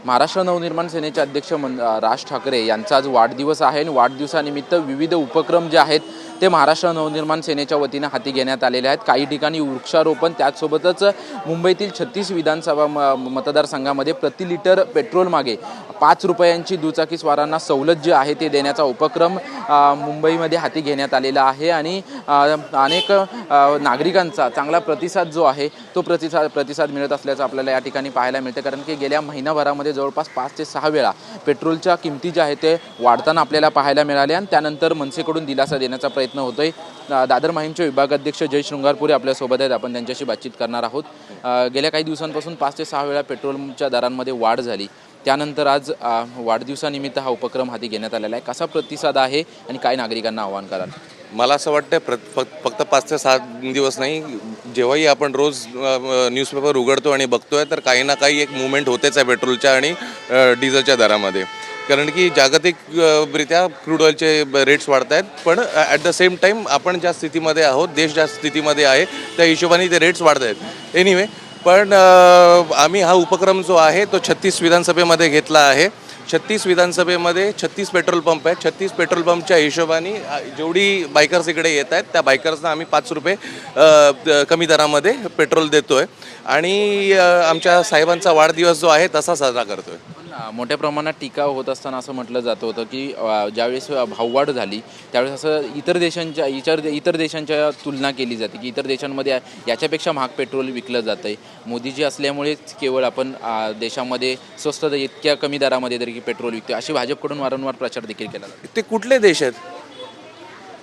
महाराष्ट्र नवनिर्माण सेनेचे अध्यक्ष राज ठाकरे यांचा आज वाढदिवस आहे आणि वाढदिवसानिमित्त विविध उपक्रम जे आहेत ते महाराष्ट्र नवनिर्माण सेनेच्या वतीने हाती घेण्यात आलेले आहेत। काही ठिकाणी वृक्षारोपण, त्याचसोबतच मुंबईतील 36 विधानसभा मतदारसंघामध्ये प्रति लिटर पेट्रोल मागे 5 रुपयांची दुचाकी स्वारांना सवलत जी आहे ते देण्याचा उपक्रम मुंबईमध्ये हाती घेण्यात आलेला आहे आणि अनेक नागरिकांचा चांगला प्रतिसाद जो आहे तो प्रतिसाद मिळत असल्याचं आपल्याला या ठिकाणी पाहायला मिळते। कारण की गेल्या महिनाभरामध्ये जवळपास 5 ते 6 वेळा पेट्रोलच्या किमती ज्या आहेत ते वाढताना आपल्याला पाहायला मिळाले आणि त्यानंतर मनसेकडून दिलासा देण्याचा प्रयत्न होतोय। दादर माहीमचे विभागाध्यक्ष जय शृंगारपुरे आपल्यासोबत आहेत, आपण त्यांच्याशी बातचीत करणार आहोत। गेल्या काही दिवसांपासून 5 ते 6 वेळा पेट्रोलच्या दरांमध्ये वाढ झाली, त्यानंतर आज वाढदिवसानिमित्त हा उपक्रम हाती घेण्यात आलेला आहे। कसा प्रतिसाद आहे आणि काय नागरिकांना आवाहन कराल? मला असं वाटतं फक्त 5 ते 7 दिवस नाही, जेव्हाही आपण रोज न्यूजपेपर उघडतो आणि बघतोय तर काही ना काही एक मूवमेंट होतेच आहे पेट्रोलच्या आणि डिझेलच्या दरामध्ये। कारण की जागतिकरित्या क्रूड ऑइलचे रेट्स वाढत आहेत, पण ॲट द सेम टाईम आपण ज्या स्थितीमध्ये आहोत, देश ज्या स्थितीमध्ये आहे त्या हिशोबाने ते रेट्स वाढत आहेत। एनिवे, पण आम्ही हा उपक्रम जो आहे तो 36 विधानसभेमध्ये घेतला आहे। 36 विधानसभेमध्ये 36 पेट्रोल पंप आहेत। 36 पेट्रोल पंपच्या हिशोबाने जेवढी बायकर्स इकडे येत आहेत त्या बायकर्सना आम्ही 5 रुपये कमी दरामध्ये पेट्रोल देतो आहे आणि आमच्या साहेबांचा वाढदिवस जो आहे तसा साजरा करतो आहे। मोठ्या प्रमाणात टीका होत असताना असं म्हटलं जात होतं की ज्यावेळेस भाववाढ झाली त्यावेळेस असं इतर देशांच्या तुलना केली जाते की इतर देशांमध्ये याच्यापेक्षा महाग पेट्रोल विकलं जातं आहे। मोदीजी असल्यामुळेच केवळ आपण देशामध्ये स्वस्त इतक्या कमी दरामध्ये तरी पेट्रोल विकतो, अशी भाजपकडून वारंवार प्रचार देखील केला जातो। ते कुठले देश आहेत?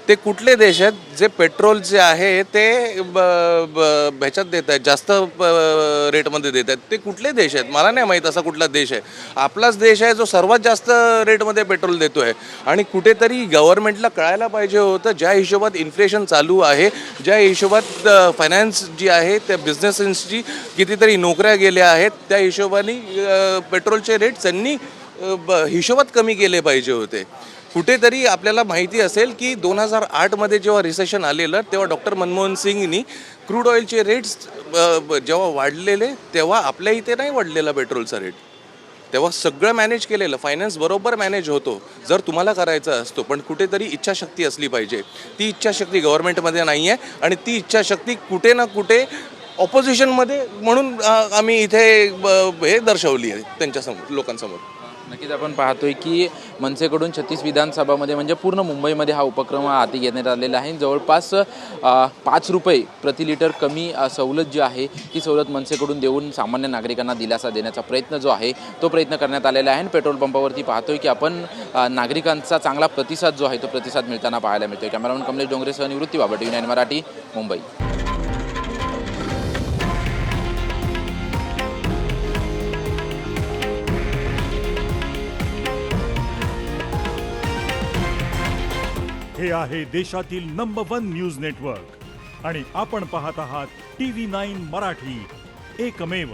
ते कुठले देश आहेत जे पेट्रोल जे आहे ते ह्याच्यात देत आहेत, जास्त रेटमध्ये देत आहेत? ते कुठले देश आहेत? मला नाही माहीत असा कुठला देश आहे। आपलाच देश आहे जो सर्वात जास्त रेटमध्ये पेट्रोल देतो आहे आणि कुठेतरी गव्हर्नमेंटला कळायला पाहिजे होतं, ज्या हिशोबात इन्फ्लेशन चालू आहे, ज्या हिशोबात फायनान्स जी आहे त्या बिझनेसेसची कितीतरी नोकऱ्या गेल्या आहेत, त्या हिशोबाने पेट्रोलचे रेट त्यांनी हिशोबात कमी केले पाहिजे होते। कुठेतरी आपल्याला माहिती असेल की 2008मध्ये जेव्हा रिसेशन आलेलं तेव्हा डॉक्टर मनमोहन सिंगनी क्रूड ऑइलचे रेट्स जेव्हा वाढलेले तेव्हा आपल्या इथे नाही वाढलेला पेट्रोलचा रेट, तेव्हा सगळं मॅनेज केलेलं, फायनान्स बरोबर मॅनेज होतो जर तुम्हाला करायचं असतो। पण कुठेतरी इच्छाशक्ती असली पाहिजे, ती इच्छाशक्ती गव्हर्नमेंटमध्ये नाही आहे आणि ती इच्छाशक्ती कुठे ना कुठे ऑपोजिशनमध्ये म्हणून आम्ही इथे हे दर्शवली आहे त्यांच्यासमोर, लोकांसमोर। नक्कीच आपण पाहतोय की मनसेकडून 36 विधानसभामध्ये म्हणजे पूर्ण मुंबईमध्ये हा उपक्रम हाती घेण्यात आलेला आहे। जवळपास 5 रुपये प्रति लिटर कमी सवलत जी आहे ती सवलत मनसेकडून देऊन सामान्य नागरिकांना दिलासा देण्याचा प्रयत्न जो आहे तो प्रयत्न करण्यात आलेला आहे। पेट्रोल पंपावरती पाहतोय की आपण नागरिकांचा चांगला प्रतिसाद जो आहे तो प्रतिसाद मिळताना पाहायला मिळतोय। कॅमेरामन कमलेश डोंगरेसह निवृत्ती बाबा, TV9 मराठी, मुंबई। हे आहे देशातील नंबर 1 न्यूज नेटवर्क आणि आपण पाहत आहात TV9 मराठी, एकमेव।